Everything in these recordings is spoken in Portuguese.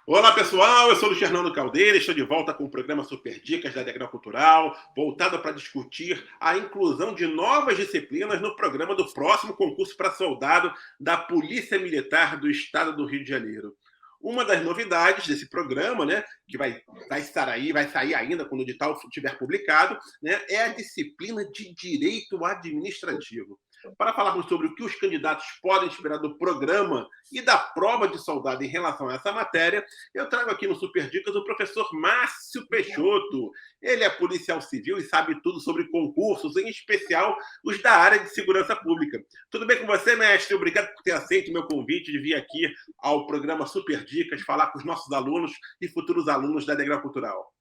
Olá pessoal, eu sou o Luiz Fernando Caldeira, estou de volta com o programa Super Dicas da Degrau Cultural, voltado para discutir a inclusão de novas disciplinas no programa do próximo concurso para soldado da Polícia Militar do Estado do Rio de Janeiro. Uma das novidades desse programa, né, que vai estar aí, vai sair ainda quando o edital estiver publicado, né, é a disciplina de Direito Administrativo. Para falarmos sobre o que os candidatos podem esperar do programa e da prova de soldado em relação a essa matéria, eu trago aqui no Super Dicas o professor Márcio Peixoto. Ele é policial civil e sabe tudo sobre concursos, em especial os da área de segurança pública. Tudo bem com você, mestre? Obrigado por ter aceito o meu convite de vir aqui ao programa Super Dicas, falar com os nossos alunos e futuros alunos da Degrau Cultural.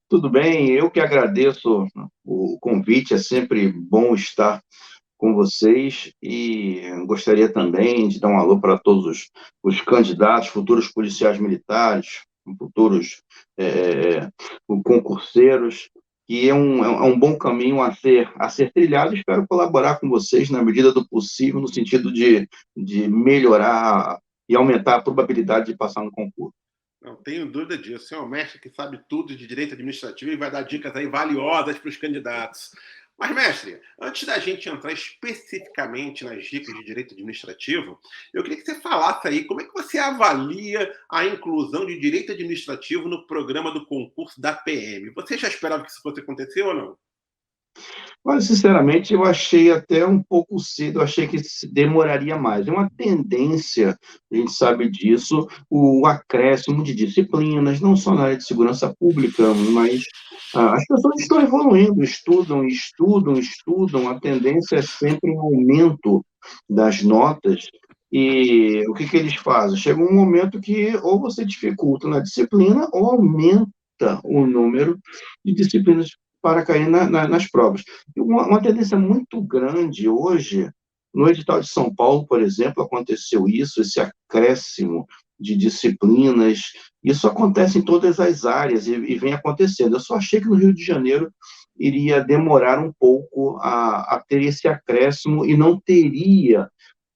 Tudo bem, eu que agradeço o convite, é sempre bom estar com vocês e gostaria também de dar um alô para todos os candidatos, futuros policiais militares, futuros concurseiros, que é um bom caminho a ser trilhado. Espero colaborar com vocês na medida do possível, no sentido de melhorar e aumentar a probabilidade de passar no concurso. Não tenho dúvida disso. Você é um mestre que sabe tudo de direito administrativo e vai dar dicas aí valiosas para os candidatos. Mas, mestre, antes da gente entrar especificamente nas dicas de direito administrativo, eu queria que você falasse aí como é que você avalia a inclusão de direito administrativo no programa do concurso da PM. Você já esperava que isso fosse acontecer ou não? Mas, sinceramente, eu achei até um pouco cedo, eu achei que demoraria mais. É uma tendência, a gente sabe disso, o acréscimo de disciplinas, não só na área de segurança pública, mas as pessoas estão evoluindo, estudam, a tendência é sempre um aumento das notas, e o que eles fazem? Chega um momento que ou você dificulta na disciplina ou aumenta o número de disciplinas para cair nas provas. Uma tendência muito grande hoje, no edital de São Paulo, por exemplo, aconteceu isso, esse acréscimo de disciplinas, isso acontece em todas as áreas e vem acontecendo. Eu só achei que no Rio de Janeiro iria demorar um pouco a ter esse acréscimo e não teria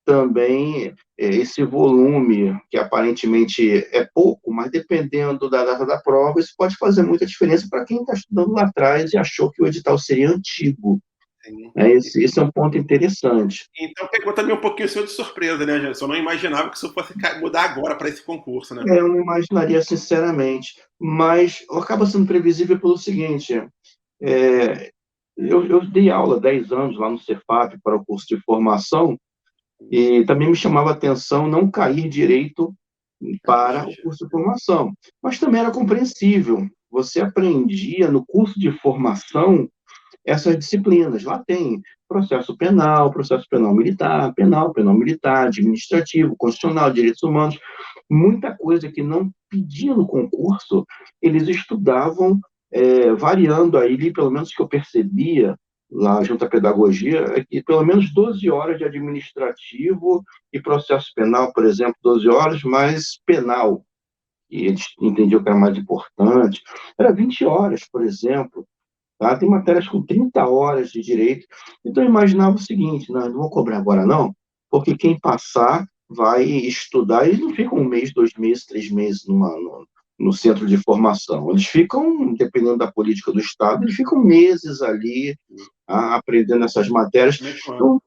também esse volume, que aparentemente é pouco, mas dependendo da data da prova, isso pode fazer muita diferença para quem está estudando lá atrás e achou que o edital seria antigo. Sim. Esse é um ponto interessante. Então pegou também um pouquinho o senhor de surpresa, né, gente? Eu não imaginava que isso fosse mudar agora para esse concurso, né? Eu não imaginaria, sinceramente, mas acaba sendo previsível pelo seguinte, é, eu dei aula 10 anos lá no Cefap para o curso de formação, e também me chamava a atenção não cair direito para o curso de formação. Mas também era compreensível. Você aprendia no curso de formação essas disciplinas. Lá tem processo penal militar, penal militar, administrativo, constitucional, direitos humanos, muita coisa que não pedia no concurso, eles estudavam, variando aí, pelo menos que eu percebia, lá junto à pedagogia, é que pelo menos 12 horas de administrativo e processo penal, por exemplo, 12 horas, mais penal, e eles entendiam que era mais importante, era 20 horas, por exemplo, tá? Tem matérias com 30 horas de direito, então eu imaginava o seguinte, não vou cobrar agora não, porque quem passar vai estudar, eles não ficam um mês, 2 meses, 3 meses no centro de formação, eles ficam, dependendo da política do Estado, eles ficam meses ali aprendendo essas matérias. Então,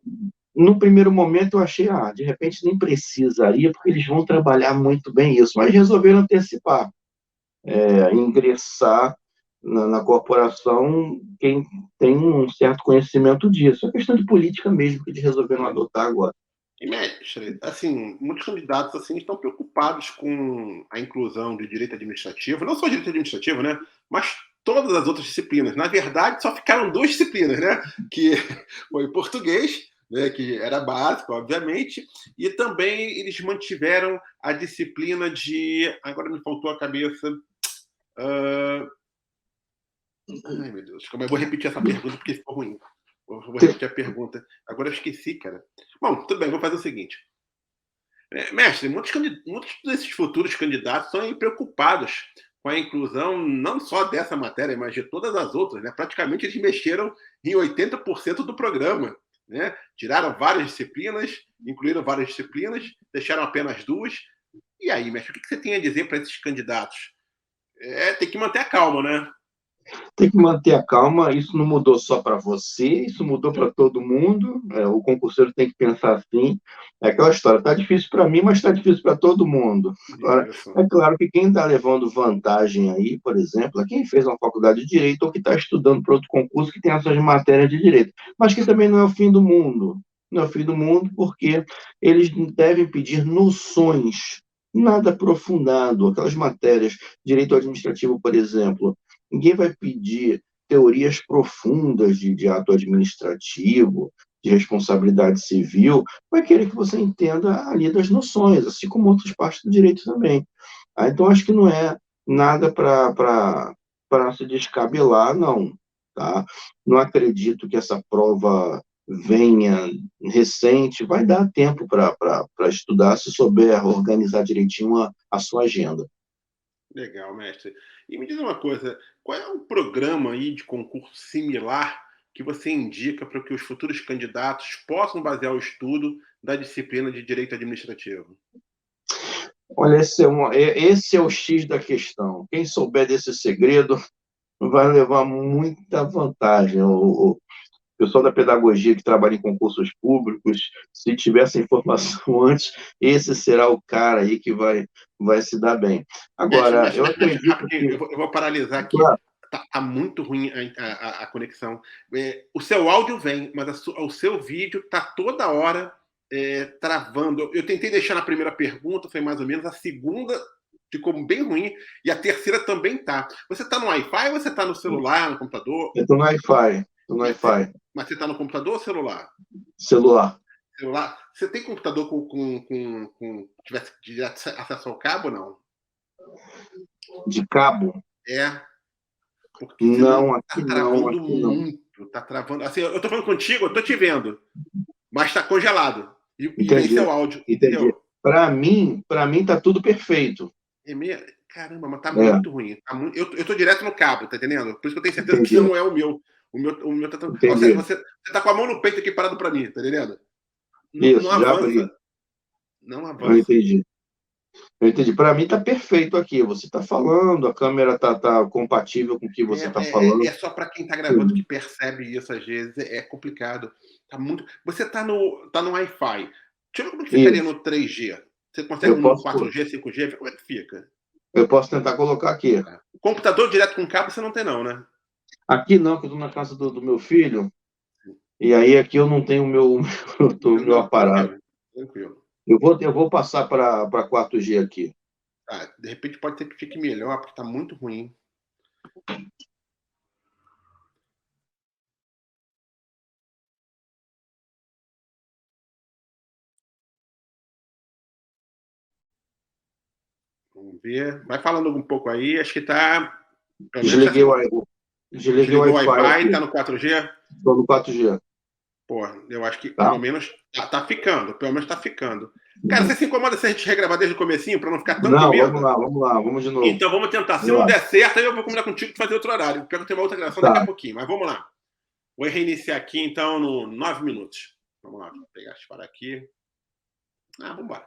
no primeiro momento eu achei, de repente nem precisaria, porque eles vão trabalhar muito bem isso, mas resolveram antecipar, ingressar na corporação quem tem um certo conhecimento disso. É questão de política mesmo que eles resolveram adotar agora. E, mestre, assim, muitos candidatos assim, estão preocupados com a inclusão de direito administrativo, não só direito administrativo, né? Mas todas as outras disciplinas. Na verdade, só ficaram duas disciplinas, né? Que foi português, né? Que era básico, obviamente, e também eles mantiveram a disciplina de. Agora me faltou a cabeça. Ai, meu Deus, eu vou repetir essa pergunta porque ficou ruim. Vou repetir a pergunta. Agora eu esqueci, cara. Bom, tudo bem, vou fazer o seguinte. Mestre, muitos desses futuros candidatos estão preocupados com a inclusão não só dessa matéria, mas de todas as outras. Né? Praticamente eles mexeram em 80% do programa. Né? Tiraram várias disciplinas, incluíram várias disciplinas, deixaram apenas duas, E aí, mestre, o que você tem a dizer para esses candidatos? Tem que manter a calma, né? Tem que manter a calma, isso não mudou só para você, isso mudou para todo mundo. O concurseiro tem que pensar assim. É aquela história, está difícil para mim, mas está difícil para todo mundo. Agora, Isso. é claro que quem está levando vantagem aí, por exemplo, é quem fez uma faculdade de Direito ou que está estudando para outro concurso que tem essas matérias de Direito. Mas que também não é o fim do mundo. Não é o fim do mundo porque eles devem pedir noções, nada aprofundado. Aquelas matérias, Direito Administrativo, por exemplo, ninguém vai pedir teorias profundas de ato administrativo, de responsabilidade civil, vai querer que você entenda ali das noções, assim como outras partes do direito também. Então, acho que não é nada para se descabelar, não. Tá? Não acredito que essa prova venha recente, vai dar tempo para estudar, se souber organizar direitinho a sua agenda. Legal, mestre. E me diz uma coisa, qual é um programa aí de concurso similar que você indica para que os futuros candidatos possam basear o estudo da disciplina de Direito Administrativo? Olha, esse é o X da questão. Quem souber desse segredo vai levar muita vantagem. O pessoal da pedagogia que trabalha em concursos públicos, se tiver essa informação antes, esse será o cara aí que vai se dar bem. Mestre, Agora, mestre, eu mestre, mestre, acredito rapidinho, que... eu vou paralisar aqui. Claro. Tá muito ruim a conexão. O seu áudio vem, mas o seu vídeo tá toda hora travando. Eu tentei deixar na primeira pergunta, foi mais ou menos. A segunda ficou bem ruim e a terceira também tá. Você tá no Wi-Fi ou você tá no celular, no computador? Eu estou no Wi-Fi. Estou no Mas você, Wi-Fi. mas você tá no computador ou celular? Celular. Celular. Você tem computador com tivesse direto acesso ao cabo ou não? De cabo? É. Porque senão Não, tá aqui não, travando aqui não. muito, tá travando. Assim, eu tô falando contigo, eu tô te vendo, mas tá congelado. E vem Entendi. seu áudio, Entendi. entendeu? Para mim tá tudo perfeito. Caramba, mas tá É, muito ruim. Eu tô direto no cabo, tá entendendo? Por isso que eu tenho certeza que entendi. não é o meu. O meu tá tão. Ó, você, Entendi. você, você tá com a mão no peito aqui parado pra mim, tá entendendo? Não, não Isso, já avança. abri. Não Eu avança. entendi. Eu entendi. Para mim está perfeito aqui. Você está falando, a câmera está compatível com o que É, você está é falando. só para quem tá gravando que percebe isso às vezes. É complicado. Tá muito. Você tá no Wi-Fi. Deixa eu ver como que ficaria Isso. no 3G. Você consegue Eu no posso, 4G, 5G? Como é que fica? eu posso tentar colocar aqui. Computador direto com cabo você não tem, não, né? Aqui não, que eu estou na casa do meu filho, e aí aqui eu não tenho o meu, o meu Não, aparato. tranquilo. Tranquilo. Eu vou passar para 4G aqui. Tá, de repente pode ser que fique melhor, porque tá muito ruim. Vamos ver. Vai falando um pouco aí. Acho que tá. Pelo menos tá. Desliguei desliguei o Desligou o Wi-Fi Wi-Fi, tá aqui. no 4G? Estou no 4G. Pô, eu acho que Tá? pelo menos tá ficando. Pelo menos tá ficando. Cara, você se incomoda se a gente regravar desde o comecinho pra não ficar tanta Não, emenda? vamos lá, vamos de novo. Então vamos tentar. Se Vamos não lá. der certo, aí eu vou combinar contigo de fazer outro horário. Porque eu tenho uma outra gravação daqui a Tá. pouquinho. Mas vamos lá. Vou reiniciar aqui então no 9 minutos. Vamos lá, vou pegar disparar aqui. Vamos embora.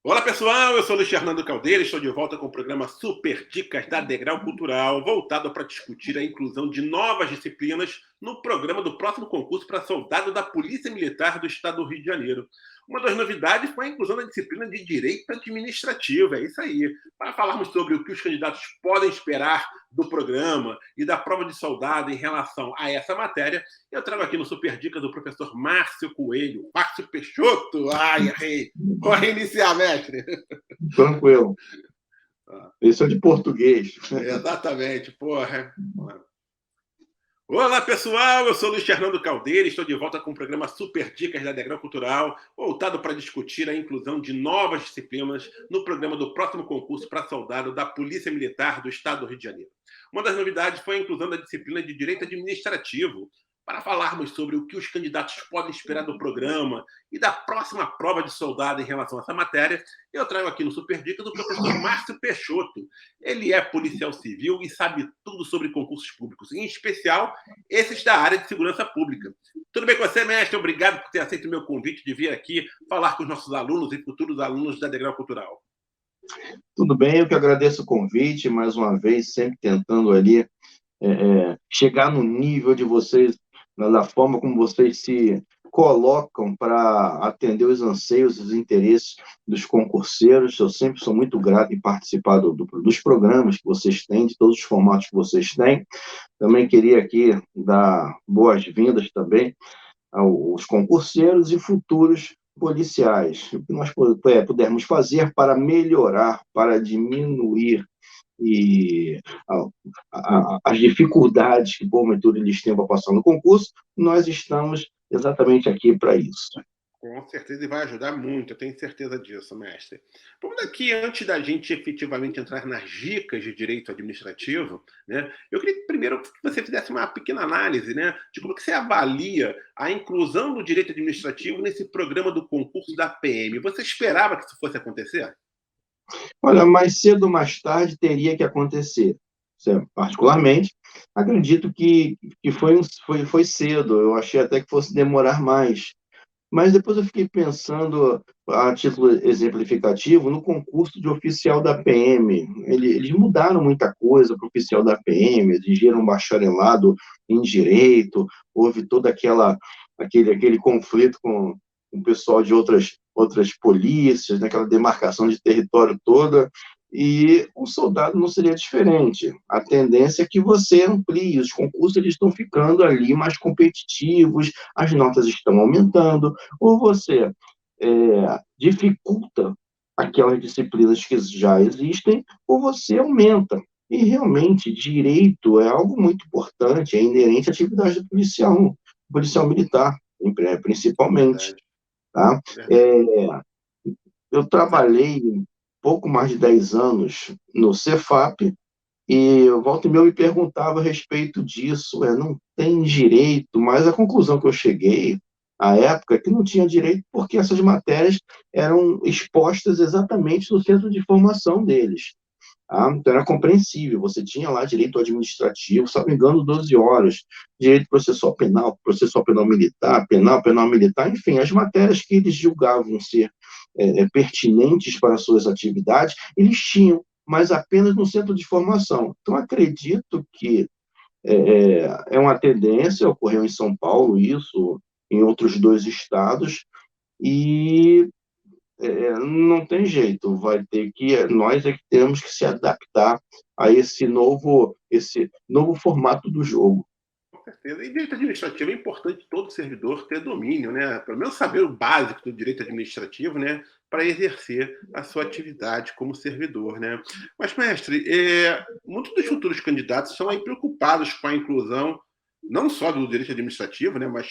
Olá pessoal, eu sou o Luiz Fernando Caldeira, estou de volta com o programa Super Dicas da Degrau Cultural, voltado para discutir a inclusão de novas disciplinas no programa do próximo concurso para soldado da Polícia Militar do Estado do Rio de Janeiro. Uma das novidades foi a inclusão da disciplina de Direito Administrativo, é isso aí. Para falarmos sobre o que os candidatos podem esperar do programa e da prova de soldado em relação a essa matéria, eu trago aqui no Super Dicas o professor Márcio Coelho, Márcio Peixoto. Ai, errei. Vou reiniciar, mestre. Tranquilo. Esse é de português. Exatamente, porra. Olá, pessoal! Eu sou o Luiz Fernando Caldeira e estou de volta com o programa Super Dicas da Degrau Cultural, voltado para discutir a inclusão de novas disciplinas no programa do próximo concurso para soldado da Polícia Militar do Estado do Rio de Janeiro. Uma das novidades foi a inclusão da disciplina de Direito Administrativo. para falarmos sobre o que os candidatos podem esperar do programa e da próxima prova de soldado em relação a essa matéria, eu trago aqui no Super Dicas o professor Márcio Peixoto. Ele é policial civil e sabe tudo sobre concursos públicos, em especial esses da área de segurança pública. Tudo bem com você, mestre? Obrigado por ter aceito o meu convite de vir aqui falar com os nossos alunos e futuros alunos da Degrau Cultural. Tudo bem, eu que agradeço o convite, mais uma vez, sempre tentando ali chegar no nível de vocês, da forma como vocês se colocam para atender os anseios e os interesses dos concurseiros. Eu sempre sou muito grato em participar dos programas que vocês têm, de todos os formatos que vocês têm. Também queria aqui dar boas-vindas também aos concurseiros e futuros policiais. O que nós pudermos fazer para melhorar, para diminuir as dificuldades que, porventura, eles têm para passar no concurso, nós estamos exatamente aqui para isso. Com certeza, e vai ajudar muito, eu tenho certeza disso, mestre. Vamos aqui, antes da gente efetivamente entrar nas dicas de direito administrativo, né, eu queria primeiro que você fizesse uma pequena análise, né, de como que você avalia a inclusão do direito administrativo nesse programa do concurso da PM. Você esperava que isso fosse acontecer? Olha, mais cedo ou mais tarde teria que acontecer. Particularmente, acredito que foi cedo, eu achei até que fosse demorar mais. Mas depois eu fiquei pensando, a título exemplificativo, no concurso de oficial da PM. Eles mudaram muita coisa para o oficial da PM, exigiram um bacharelado em direito, houve todo aquele conflito com o pessoal de outras polícias, naquela demarcação de território toda, e o soldado não seria diferente. A tendência é que você amplie, os concursos eles estão ficando ali mais competitivos, as notas estão aumentando, ou você dificulta aquelas disciplinas que já existem, ou você aumenta. E realmente, direito é algo muito importante, é inerente à atividade do policial militar, principalmente. Tá? Eu trabalhei pouco mais de 10 anos no Cefap, e volta e meia eu me perguntava a respeito disso, não tem direito, mas a conclusão que eu cheguei, à época, é que não tinha direito porque essas matérias eram expostas exatamente no centro de formação deles. Tá? Então era compreensível, você tinha lá direito administrativo, se não me engano, 12 horas, direito processual penal militar, penal militar, enfim, as matérias que eles julgavam ser pertinentes para suas atividades, eles tinham, mas apenas no centro de formação. Então, acredito que é uma tendência, ocorreu em São Paulo isso, em outros 2 estados, e não tem jeito, nós é que temos que se adaptar a esse novo formato do jogo. Com certeza. E direito administrativo é importante todo servidor ter domínio, né? Pelo menos saber o básico do direito administrativo, né? Para exercer a sua atividade como servidor, né? Mas, mestre, muitos dos futuros candidatos são aí preocupados com a inclusão não só do direito administrativo, né? Mas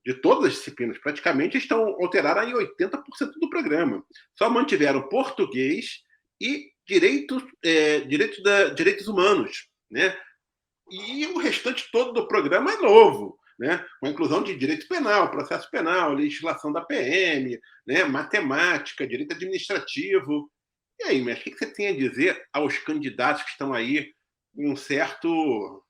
de todas as disciplinas. Praticamente estão alteraram em 80% do programa. Só mantiveram português e direitos humanos, né? E o restante todo do programa é novo, né? Com a inclusão de direito penal, processo penal, legislação da PM, né? Matemática, direito administrativo. E aí, mestre, o que você tem a dizer aos candidatos que estão aí com um certo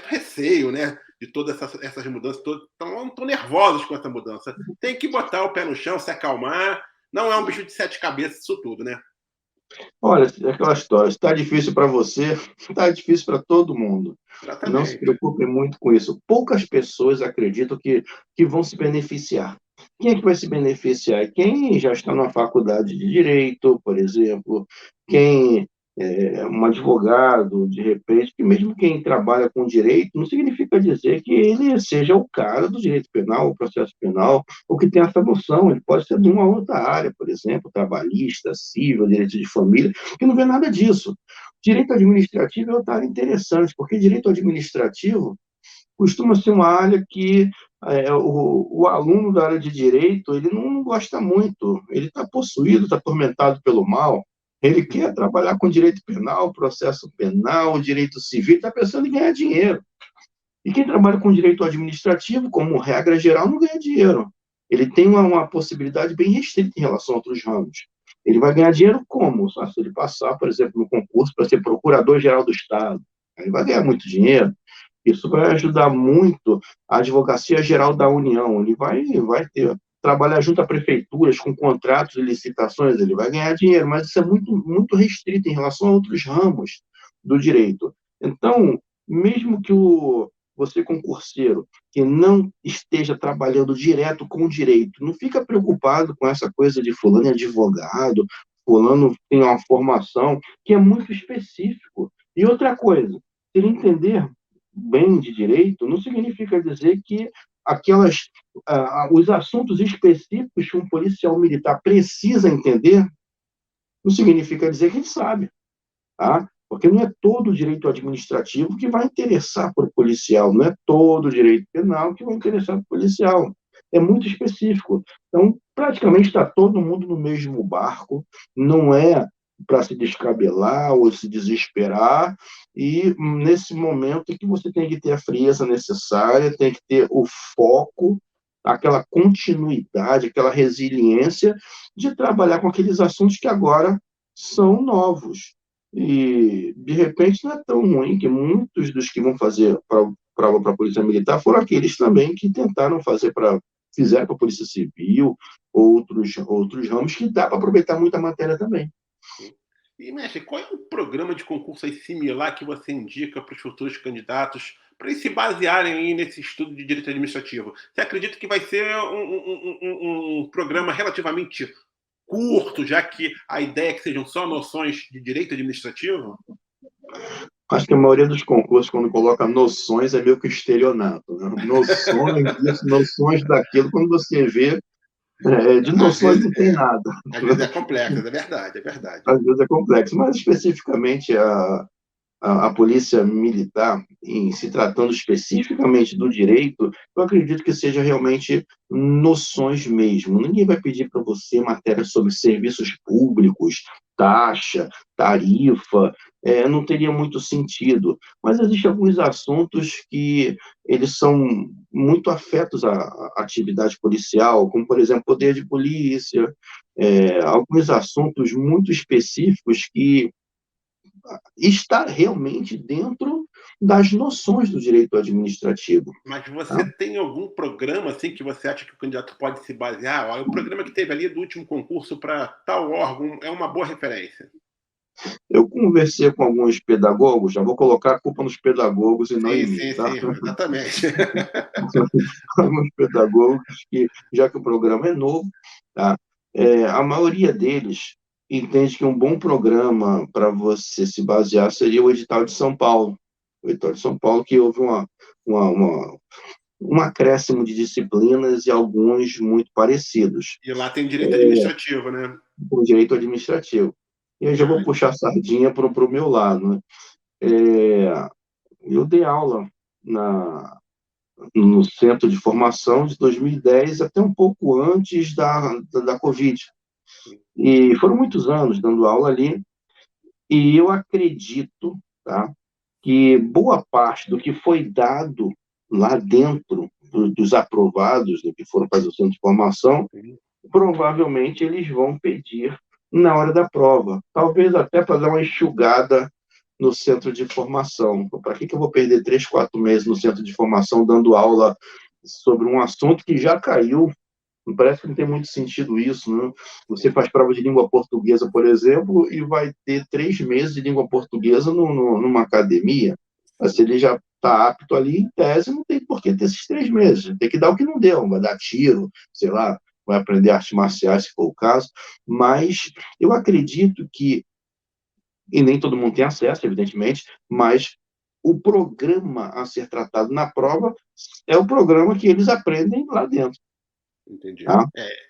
receio, né? De todas essas mudanças, estão nervosos com essa mudança. Tem que botar o pé no chão, se acalmar. Não é um bicho de 7 cabeças isso tudo, né? Olha, é aquela história, está difícil para você, está difícil para todo mundo. Exatamente. Não se preocupe muito com isso. Poucas pessoas acreditam que vão se beneficiar. Quem é que vai se beneficiar? Quem já está na faculdade de Direito, por exemplo, quem é um advogado, de repente, que mesmo quem trabalha com direito, não significa dizer que ele seja o cara do direito penal, o processo penal, ou que tem essa noção. Ele pode ser de uma outra área, por exemplo, trabalhista, civil, direito de família, que não vê nada disso. Direito administrativo é outra área interessante, porque direito administrativo costuma ser uma área que o aluno da área de direito ele não gosta muito, ele está possuído, está atormentado pelo mal, ele quer trabalhar com direito penal, processo penal, direito civil, está pensando em ganhar dinheiro. E quem trabalha com direito administrativo, como regra geral, não ganha dinheiro. Ele tem uma possibilidade bem restrita em relação a outros ramos. Ele vai ganhar dinheiro como? Só se ele passar, por exemplo, no concurso para ser procurador-geral do Estado. Ele vai ganhar muito dinheiro. Isso vai ajudar muito a Advocacia Geral da União. Ele vai ter trabalhar junto a prefeituras com contratos e licitações, ele vai ganhar dinheiro, mas isso é muito, muito restrito em relação a outros ramos do direito. Então, mesmo que você concurseiro que não esteja trabalhando direto com o direito, não fica preocupado com essa coisa de fulano é advogado, fulano tem uma formação que é muito específico. E outra coisa, se ele entender bem de direito, não significa dizer que os assuntos específicos que um policial militar precisa entender, não significa dizer que ele sabe, tá? Porque não é todo o direito administrativo que vai interessar para o policial, não é todo o direito penal que vai interessar para o policial. É muito específico. Então, praticamente está todo mundo no mesmo barco, não é para se descabelar ou se desesperar, e nesse momento é que você tem que ter a frieza necessária, tem que ter o foco, aquela continuidade, aquela resiliência de trabalhar com aqueles assuntos que agora são novos. E, de repente, não é tão ruim que muitos dos que vão fazer prova para a Polícia Militar foram aqueles também que tentaram fazer fizeram para a Polícia Civil, outros ramos, que dá para aproveitar muita matéria também. E, mestre, qual é o programa de concurso aí similar que você indica para os futuros candidatos para eles se basearem aí nesse estudo de direito administrativo? Você acredita que vai ser um programa relativamente curto, já que a ideia é que sejam só noções de direito administrativo? Acho que a maioria dos concursos, quando coloca noções, é meio que estelionato. Né? Noções disso, noções daquilo. Quando você vê, de noções não tem nada. Às vezes é complexo, é verdade, é verdade. Às vezes é complexo, mas especificamente a polícia militar, em se tratando especificamente do direito, eu acredito que seja realmente noções mesmo. Ninguém vai pedir para você matéria sobre serviços públicos, taxa, tarifa, não teria muito sentido. Mas existem alguns assuntos que eles são muito afetos à atividade policial, como, por exemplo, poder de polícia, alguns assuntos muito específicos que está realmente dentro das noções do direito administrativo. Mas você Tá? tem algum programa assim que você acha que o candidato pode se basear? Olha, o programa que teve ali do último concurso para tal órgão é uma boa referência. Eu conversei com alguns pedagogos, já vou colocar a culpa nos pedagogos e não em mim, Sim, tá? exatamente. Alguns pedagogos que, já que o programa é novo, tá? A maioria deles entende que um bom programa para você se basear seria o edital de São Paulo. O edital de São Paulo, que houve um acréscimo de disciplinas e alguns muito parecidos. E lá tem direito administrativo, né? O direito administrativo. E eu já vou puxar a sardinha para o meu lado. Né? Eu dei aula no centro de formação de 2010 até um pouco antes da Covid. E foram muitos anos dando aula ali, e eu acredito, tá, que boa parte do que foi dado lá dentro dos aprovados, do que foram fazer o centro de formação, provavelmente eles vão pedir na hora da prova. Talvez até para dar uma enxugada no centro de formação. Para que eu vou perder 3, 4 meses no centro de formação dando aula sobre um assunto que já caiu? Parece que não tem muito sentido isso, né? Você faz prova de língua portuguesa, por exemplo, e vai ter 3 meses de língua portuguesa numa academia. Mas se ele já está apto ali, em tese, não tem por que ter esses 3 meses. Tem que dar o que não deu, vai dar tiro, sei lá, vai aprender artes marciais, se for o caso. Mas eu acredito que, e nem todo mundo tem acesso, evidentemente, mas o programa a ser tratado na prova é o programa que eles aprendem lá dentro. Entendi. Tá?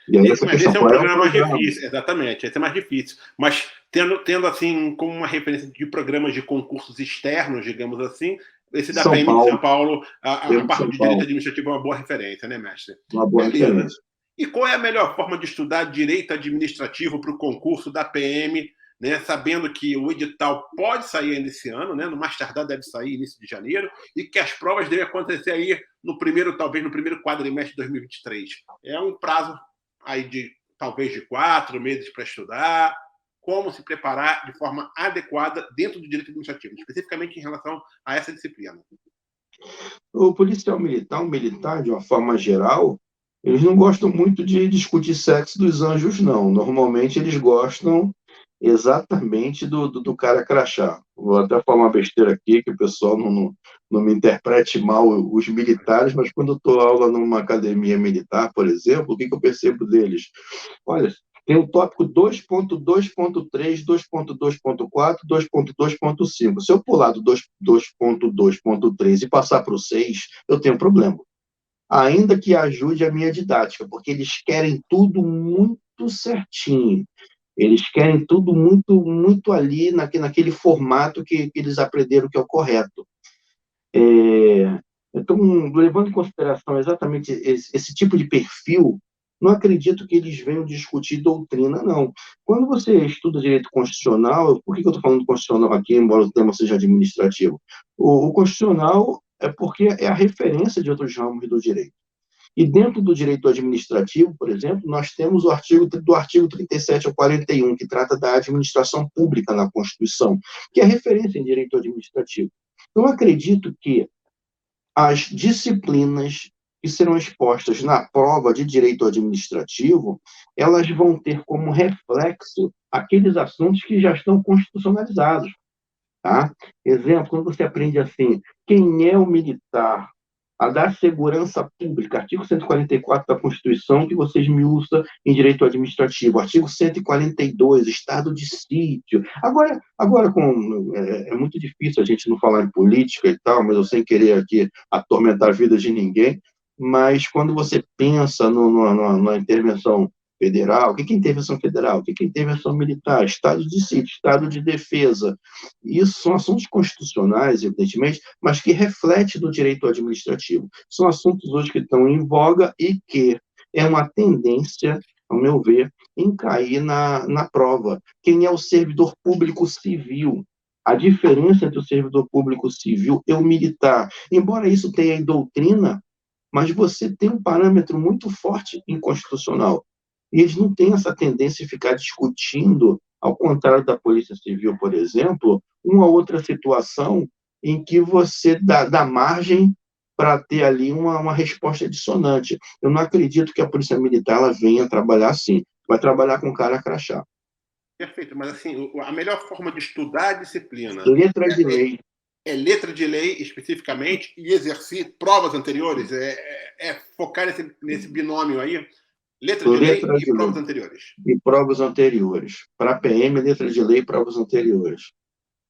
E aí essa Mas questão, esse é um qual é o programa mais programa? difícil, exatamente. Esse é mais difícil. Mas tendo assim como uma referência de programas de concursos externos, digamos assim, esse da São PM de São Paulo, Paulo, a eu de parte São de direito Paulo, administrativo é uma boa referência, né, mestre? uma boa Beleza. referência. E qual é a melhor forma de estudar direito administrativo para o concurso da PM né, sabendo que o edital pode sair ainda esse ano, né, no mais tardar deve sair início de janeiro, e que as provas devem acontecer aí talvez no primeiro quadrimestre de 2023. É um prazo aí de talvez de 4 meses para estudar, como se preparar de forma adequada dentro do direito administrativo, especificamente em relação a essa disciplina. O policial militar, o militar, de uma forma geral, eles não gostam muito de discutir sexo dos anjos, não. Normalmente eles gostam exatamente do cara crachá. Vou até falar uma besteira aqui, que o pessoal não me interprete mal os militares, mas quando eu estou aula numa academia militar, por exemplo, o que eu percebo deles? Olha, tem o tópico 2.2.3, 2.2.4, 2.2.5. Se eu pular do 2.2.3 e passar para o 6, eu tenho um problema. Ainda que ajude a minha didática, porque eles querem tudo muito certinho. Eles querem tudo muito, muito ali, naquele formato que eles aprenderam que é o correto. Então, levando em consideração exatamente esse tipo de perfil, não acredito que eles venham discutir doutrina, não. Quando você estuda direito constitucional, por que eu estou falando constitucional aqui, embora o tema seja administrativo? O constitucional é porque é a referência de outros ramos do direito. E dentro do direito administrativo, por exemplo, nós temos o artigo 37 ao 41, que trata da administração pública na Constituição, que é referência em direito administrativo. Então, acredito que as disciplinas que serão expostas na prova de direito administrativo, elas vão ter como reflexo aqueles assuntos que já estão constitucionalizados. Tá? Exemplo, quando você aprende assim, quem é o militar? A dar segurança pública, artigo 144 da Constituição, que vocês me usam em direito administrativo, artigo 142, estado de sítio. Agora é muito difícil a gente não falar em política e tal, mas eu sem querer aqui atormentar a vida de ninguém, mas quando você pensa na intervenção federal, o que é intervenção federal? O que é intervenção militar? Estado de sítio, estado de defesa. Isso são assuntos constitucionais, evidentemente, mas que refletem no direito administrativo. São assuntos hoje que estão em voga e que é uma tendência, ao meu ver, em cair na prova. Quem é o servidor público civil? A diferença entre o servidor público civil e o militar. Embora isso tenha em doutrina, mas você tem um parâmetro muito forte em constitucional. E eles não têm essa tendência de ficar discutindo, ao contrário da Polícia Civil, por exemplo, uma outra situação em que você dá margem para ter ali uma resposta dissonante. Eu não acredito que a Polícia Militar ela venha trabalhar assim. Vai trabalhar com cara crachá. Perfeito, mas assim, a melhor forma de estudar a disciplina Letra de lei. é letra de lei especificamente e exercer provas anteriores, focar nesse binômio aí, letra de lei e provas anteriores. E provas anteriores. Para a PM, letra de lei e provas anteriores.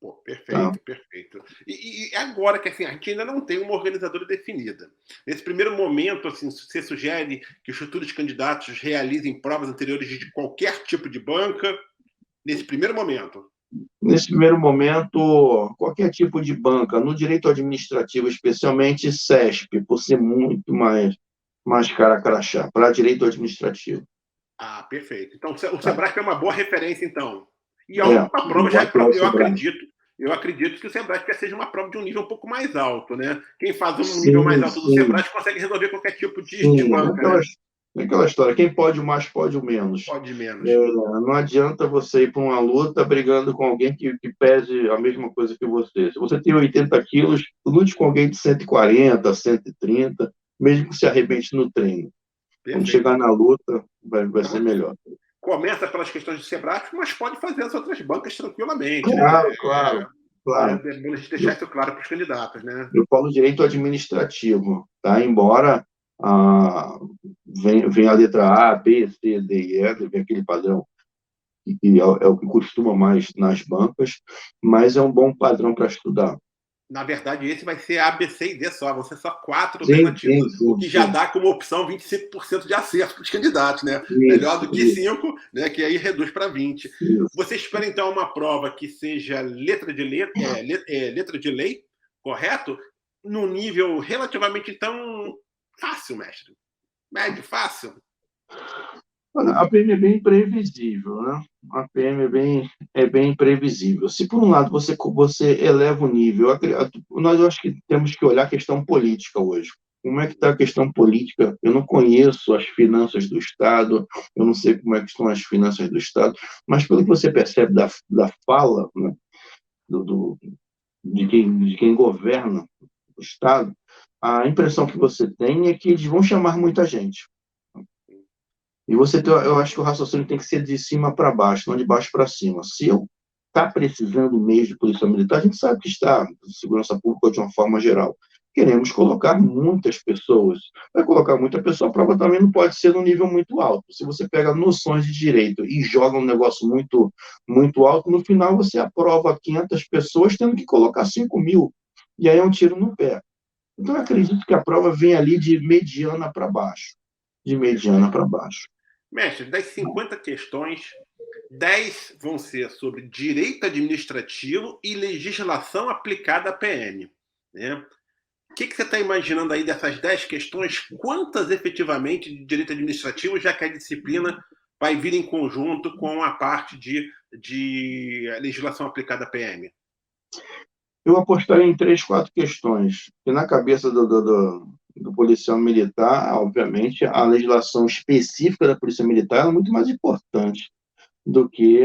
Pô, perfeito, perfeito. E agora que assim, a gente ainda não tem uma organizadora definida. Nesse primeiro momento, assim, você sugere que os futuros candidatos realizem provas anteriores de qualquer tipo de banca, nesse primeiro momento? Nesse primeiro momento, qualquer tipo de banca, no direito administrativo, especialmente CESP, por ser muito mais cara crachá, para direito administrativo. Ah, perfeito. Então, o Sebrae é uma boa referência, então. E a prova já eu acredito que o Sebrae seja uma prova de um nível um pouco mais alto, né? Quem faz um nível mais alto do Sebrae consegue resolver qualquer tipo de banca, né? Aquela história, quem pode o mais, pode o menos. Pode menos. Não adianta você ir para uma luta brigando com alguém que pese a mesma coisa que você. Se você tem 80 quilos, lute com alguém de 140, 130, mesmo que se arrebente no treino. Perfeito. Quando chegar na luta, vai ser melhor. Começa pelas questões do Sebrae, mas pode fazer as outras bancas tranquilamente. Claro, né? claro. É bom a gente deixar isso claro para os candidatos, né? Eu falo direito administrativo, tá? Embora venha a letra A, B, C, D e E, vem aquele padrão que é o que costuma mais nas bancas, mas é um bom padrão para estudar. Na verdade, esse vai ser A, B, C e D só, vão ser só 4 alternativas, o que já dá como opção 25% de acerto para os candidatos, né? Melhor do que 5, né? Que aí reduz para 20. Isso. Você espera, então, uma prova que seja letra de lei, correto? No nível relativamente, então, fácil, mestre. Médio, fácil? Olha, a PM é bem previsível, né? A PM é bem previsível. Se, por um lado, você eleva o nível, eu acho que temos que olhar a questão política hoje. Como é que está a questão política? Eu não conheço as finanças do Estado, eu não sei como é que estão as finanças do Estado, mas pelo que você percebe da fala, né, do, do, de quem governa o Estado, a impressão que você tem é que eles vão chamar muita gente. E eu acho que o raciocínio tem que ser de cima para baixo, não de baixo para cima. Se eu está precisando mesmo de polícia militar, a gente sabe que está, segurança pública de uma forma geral. Queremos colocar muitas pessoas. Vai colocar muita pessoa, a prova também não pode ser num nível muito alto. Se você pega noções de direito e joga um negócio muito alto, no final você aprova 500 pessoas tendo que colocar 5.000. E aí é um tiro no pé. Então, eu acredito que a prova vem ali de mediana para baixo. De mediana para baixo. Mestre, das 50 questões, 10 vão ser sobre direito administrativo e legislação aplicada à PM. Né? O que você está imaginando aí dessas 10 questões? Quantas efetivamente de direito administrativo, já que a disciplina vai vir em conjunto com a parte de legislação aplicada à PM? Eu apostaria em 3, 4 questões. E na cabeça do policial militar, obviamente, a legislação específica da Polícia Militar é muito mais importante do que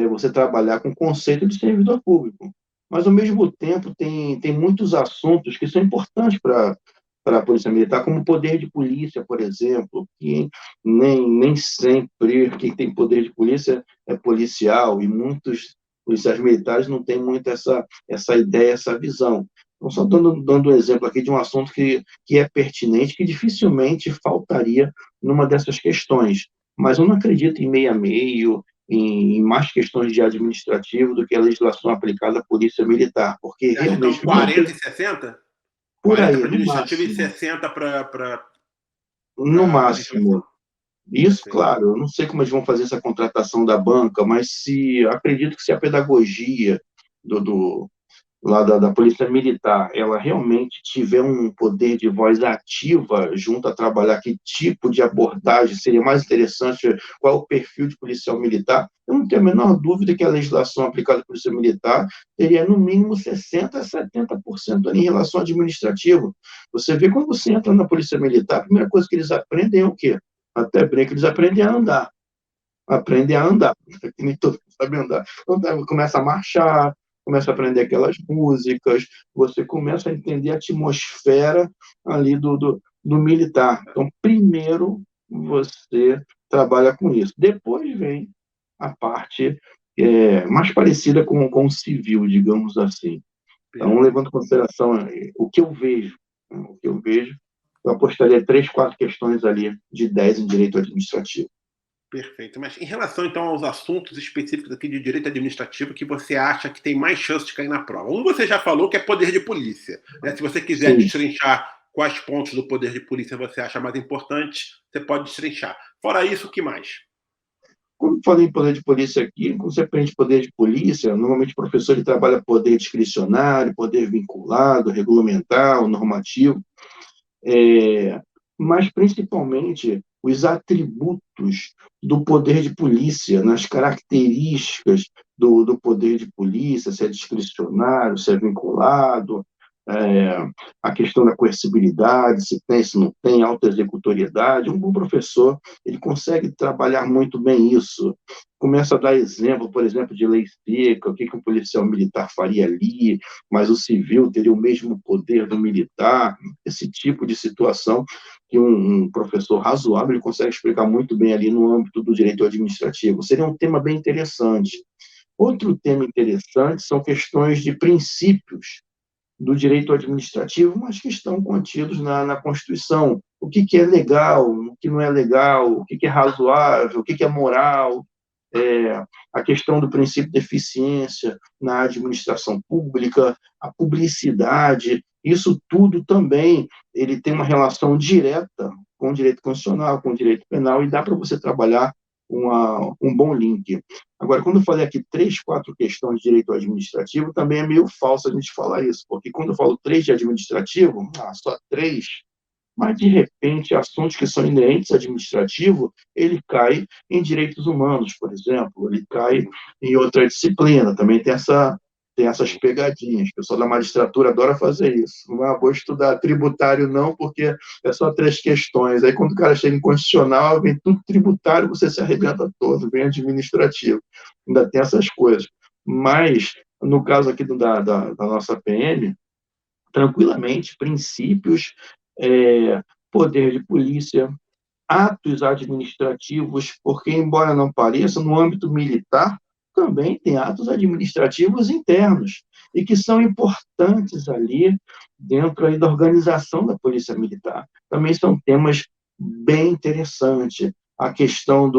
você trabalhar com o conceito de servidor público. Mas, ao mesmo tempo, tem muitos assuntos que são importantes para a Polícia Militar, como o poder de polícia, por exemplo, que nem sempre quem tem poder de polícia é policial, e muitos policiais militares não têm muito essa ideia, essa visão. Então, só dando um exemplo aqui de um assunto que é pertinente, que dificilmente faltaria numa dessas questões. Mas eu não acredito em meio a meio, em mais questões de administrativo do que a legislação aplicada à polícia militar, porque Você acha então realmente, 40 e 60? por 40 aí, para administrativo e 60 para no legislação. máximo. Isso, Perfeito. claro, eu não sei como eles vão fazer essa contratação da banca, mas acredito que se a pedagogia do, lá da Polícia Militar, ela realmente tiver um poder de voz ativa junto a trabalhar, que tipo de abordagem seria mais interessante, qual é o perfil de policial militar, eu não tenho a menor dúvida que a legislação aplicada à Polícia Militar teria no mínimo 60% a 70% ali em relação ao administrativo. Você vê quando você entra na Polícia Militar, a primeira coisa que eles aprendem é o quê? Até brinco, eles aprendem a andar. Aprendem a andar, que nem todo mundo sabe andar. Então, começa a marchar, começa a aprender aquelas músicas, você começa a entender a atmosfera ali do militar. Então, primeiro você trabalha com isso. Depois vem a parte mais parecida com o civil, digamos assim. Então, Perfeito. levando em consideração o que eu vejo, né, eu apostaria 3, 4 questões ali de 10 em direito administrativo. Perfeito. Mas em relação, então, aos assuntos específicos aqui de direito administrativo que você acha que tem mais chance de cair na prova. Um, você já falou que é poder de polícia. Né? Se você quiser Sim. destrinchar quais pontos do poder de polícia você acha mais importantes, você pode destrinchar. Fora isso, o que mais? Quando falei em poder de polícia aqui, quando você aprende poder de polícia, normalmente o professor ele trabalha poder discricionário, poder vinculado, regulamentar, normativo, mas principalmente os atributos do poder de polícia, nas características do poder de polícia, se é discricionário, se é vinculado, é, a questão da coercibilidade, se tem, se não tem, auto-executoriedade. Um bom professor, ele consegue trabalhar muito bem isso. Começa a dar exemplo, por exemplo, de lei seca, o que um policial militar faria ali, mas o civil teria o mesmo poder do militar, esse tipo de situação que um professor razoável ele consegue explicar muito bem ali no âmbito do direito administrativo. Seria um tema bem interessante. Outro tema interessante são questões de princípios do direito administrativo, mas que estão contidos na Constituição. O que é legal, o que não é legal, o que é razoável, o que é moral, a questão do princípio de eficiência na administração pública, a publicidade, isso tudo também ele tem uma relação direta com o direito constitucional, com o direito penal, e dá para você trabalhar um bom link. Agora, quando eu falei aqui 3, 4 questões de direito administrativo, também é meio falso a gente falar isso, porque quando eu falo 3 de administrativo, só 3, mas, de repente, assuntos que são inerentes ao administrativo, ele cai em direitos humanos, por exemplo, ele cai em outra disciplina, também tem essas pegadinhas. O pessoal da magistratura adora fazer isso. Não vou estudar tributário, não, porque é só 3 questões. Aí, quando o cara chega em constitucional, vem tudo tributário, você se arrebenta todo, vem administrativo. Ainda tem essas coisas. Mas, no caso aqui da nossa PM, tranquilamente, princípios, poder de polícia, atos administrativos, porque, embora não pareça, no âmbito militar também tem atos administrativos internos, e que são importantes ali dentro aí da organização da Polícia Militar. Também são temas bem interessantes. A questão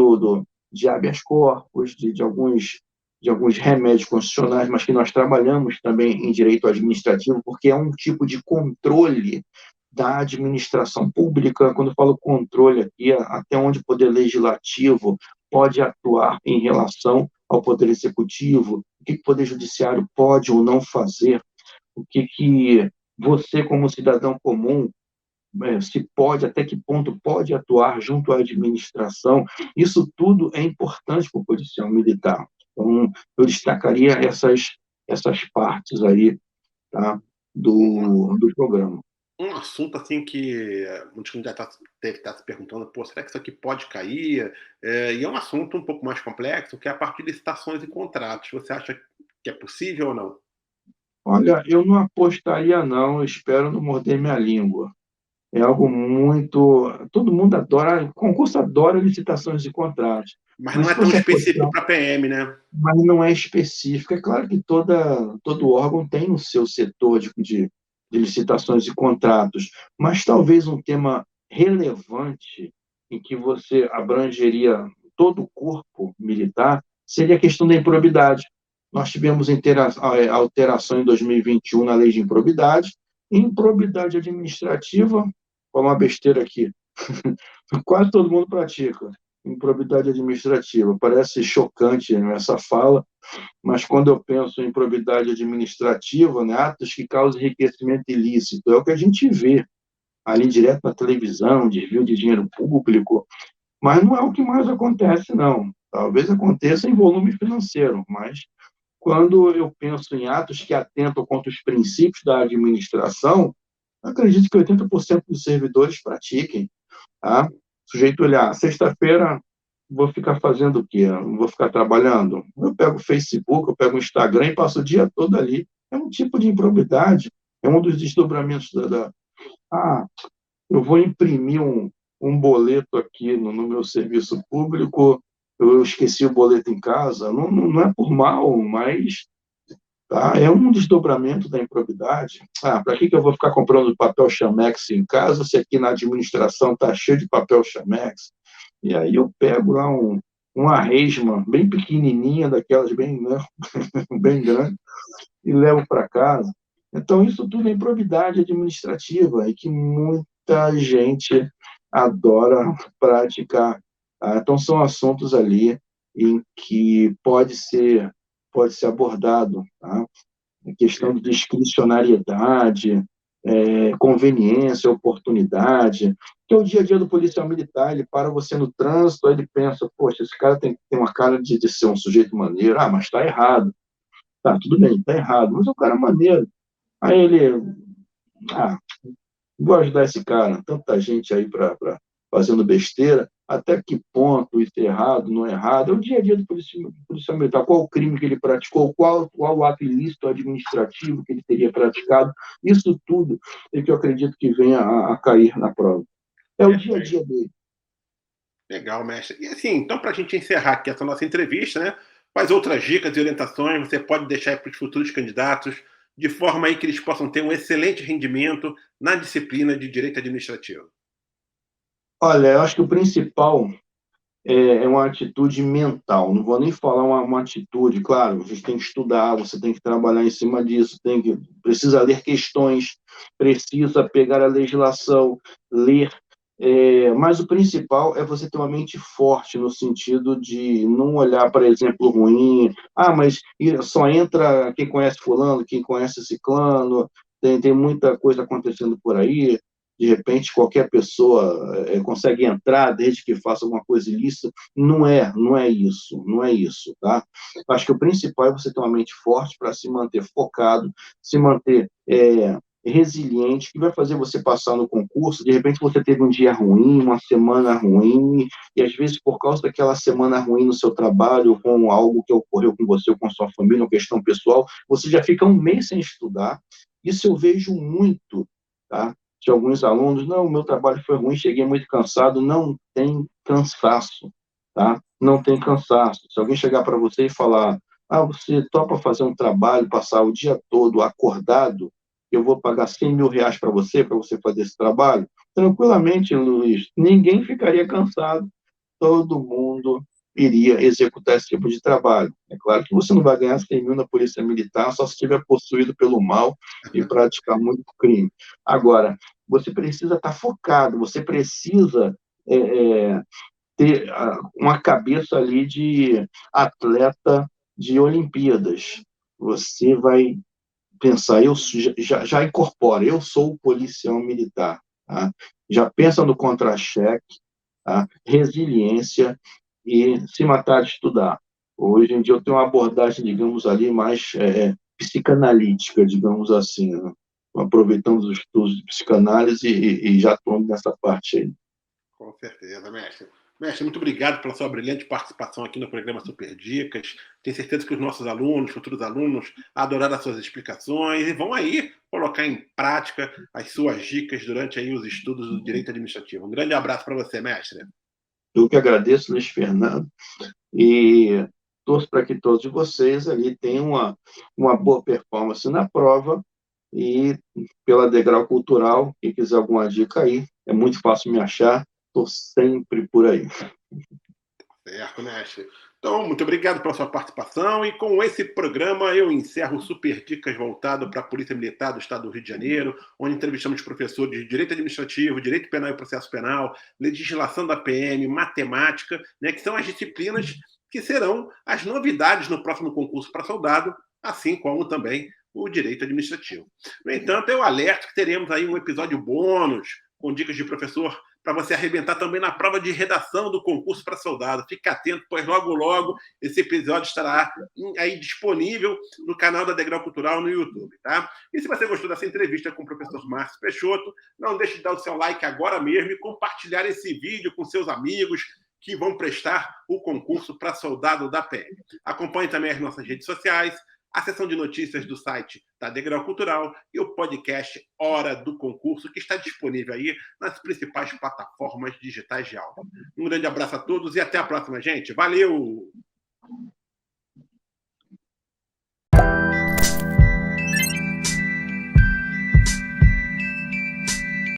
de habeas corpus, de alguns remédios constitucionais, mas que nós trabalhamos também em direito administrativo, porque é um tipo de controle da administração pública. Quando eu falo controle aqui, até onde o poder legislativo pode atuar em relação ao poder executivo, o que o poder judiciário pode ou não fazer, o que você, como cidadão comum, se pode, até que ponto pode atuar junto à administração. Isso tudo é importante para o policial militar. Então, eu destacaria essas partes aí, tá, do programa. Um assunto assim que muitos candidatos devem estar se perguntando, pô, será que isso aqui pode cair? E é um assunto um pouco mais complexo, que é a parte de licitações e contratos. Você acha que é possível ou não? Olha, eu não apostaria, não. Eu espero não morder minha língua. É algo muito. Todo mundo adora, concurso adora licitações de contratos. Mas não Mas é se tão você específico apostar, para PM, né? mas não é específico. É claro que todo órgão tem o seu setor de licitações e contratos, mas talvez um tema relevante em que você abrangeria todo o corpo militar seria a questão da improbidade. Nós tivemos alteração em 2021 na lei de improbidade. Improbidade administrativa, vou falar uma besteira aqui, quase todo mundo pratica improbidade administrativa. Parece chocante, né, essa fala, mas quando eu penso em improbidade administrativa, né, atos que causam enriquecimento ilícito, é o que a gente vê ali direto na televisão, desvio de dinheiro público, mas não é o que mais acontece, não. Talvez aconteça em volume financeiro, mas quando eu penso em atos que atentam contra os princípios da administração, acredito que 80% dos servidores pratiquem. Tá? O sujeito olhar, sexta-feira vou ficar fazendo o quê? Vou ficar trabalhando? Eu pego o Facebook, eu pego o Instagram e passo o dia todo ali. É um tipo de improbidade, é um dos desdobramentos Ah, eu vou imprimir um boleto aqui no meu serviço público, eu esqueci o boleto em casa. Não é por mal, mas tá, é um desdobramento da improbidade. Para que eu vou ficar comprando papel Chamex em casa se aqui na administração está cheio de papel Chamex? E aí eu pego lá uma resma bem pequenininha, daquelas bem, né, bem grande, e levo para casa. Então, isso tudo é improbidade administrativa e que muita gente adora praticar. Tá? Então, são assuntos ali em que pode ser abordado. Tá? A questão de discricionariedade, conveniência, oportunidade, que é o dia a dia do policial militar. Ele para você no trânsito, aí ele pensa, poxa, esse cara tem uma cara de ser um sujeito maneiro, mas está errado. Tá, tudo bem, está errado, mas o cara é maneiro. Aí ele, ah, vou ajudar esse cara, tanta gente aí fazendo besteira, até que ponto isso é errado, não é errado, é o dia a dia do policial militar, qual o crime que ele praticou, qual o ato ilícito administrativo que ele teria praticado, isso tudo é que eu acredito que venha a cair na prova. É o dia a Perfeito. dia dele. Legal, mestre. E assim, então, para a gente encerrar aqui essa nossa entrevista, né? Quais outras dicas e orientações você pode deixar para os futuros candidatos, de forma aí que eles possam ter um excelente rendimento na disciplina de direito administrativo? Olha, eu acho que o principal é uma atitude mental. Não vou nem falar uma atitude, claro, a gente tem que estudar, você tem que trabalhar em cima disso, precisa ler questões, precisa pegar a legislação, ler, mas o principal é você ter uma mente forte, no sentido de não olhar para exemplo ruim, mas só entra quem conhece fulano, quem conhece ciclano, tem muita coisa acontecendo por aí. de repente qualquer pessoa consegue entrar desde que faça alguma coisa ilícita. Não é isso, tá? Acho que o principal é você ter uma mente forte para se manter focado, se manter resiliente, que vai fazer você passar no concurso. De repente você teve um dia ruim, uma semana ruim, e às vezes por causa daquela semana ruim no seu trabalho, com algo que ocorreu com você ou com sua família, uma questão pessoal, você já fica um mês sem estudar. Isso eu vejo muito, tá? De alguns alunos: não, meu trabalho foi ruim, cheguei muito cansado. Não tem cansaço, tá? Não tem cansaço. Se alguém chegar para você e falar: você topa fazer um trabalho, passar o dia todo acordado, eu vou pagar 100 mil reais para você fazer esse trabalho? Tranquilamente, Luiz, ninguém ficaria cansado, todo mundo iria executar esse tipo de trabalho. É claro que você não vai ganhar 100 mil na polícia militar só se estiver possuído pelo mal e praticar muito crime. Agora, você precisa estar focado, você precisa ter uma cabeça ali de atleta de Olimpíadas. Você vai pensar: já incorpora, eu sou policial militar, tá? Já pensa no contra-cheque, tá? Resiliência e se matar de estudar. Hoje em dia eu tenho uma abordagem, digamos ali, mais psicanalítica, digamos assim, né? Aproveitando os estudos de psicanálise e já atuando nessa parte aí. Com certeza, mestre. Mestre, muito obrigado pela sua brilhante participação aqui no programa Super Dicas. Tenho certeza que os nossos alunos, futuros alunos, adoraram as suas explicações e vão aí colocar em prática as suas dicas durante aí os estudos do direito administrativo. Um grande abraço para você, mestre. Eu que agradeço, Luiz Fernando, e torço para que todos vocês ali tenham uma boa performance na prova. E pela Degrau Cultural, quem quiser alguma dica aí, é muito fácil me achar, estou sempre por aí. Certo, mestre. Então, muito obrigado pela sua participação. E com esse programa eu encerro o Super Dicas voltado para a Polícia Militar do Estado do Rio de Janeiro, onde entrevistamos professores de Direito Administrativo, Direito Penal e Processo Penal, Legislação da PM, Matemática, né, que são as disciplinas que serão as novidades no próximo concurso para soldado, assim como também o Direito Administrativo. No entanto, eu alerto que teremos aí um episódio bônus com dicas de professor para você arrebentar também na prova de redação do concurso para soldado. Fique atento, pois logo esse episódio estará aí disponível no canal da Degrau Cultural no YouTube, tá? E se você gostou dessa entrevista com o professor Márcio Peixoto, não deixe de dar o seu like agora mesmo e compartilhar esse vídeo com seus amigos que vão prestar o concurso para soldado da PM. Acompanhe também as nossas redes sociais, a seção de notícias do site da Degrau Cultural e o podcast Hora do Concurso, que está disponível aí nas principais plataformas digitais de áudio. Um grande abraço a todos e até a próxima, gente. Valeu!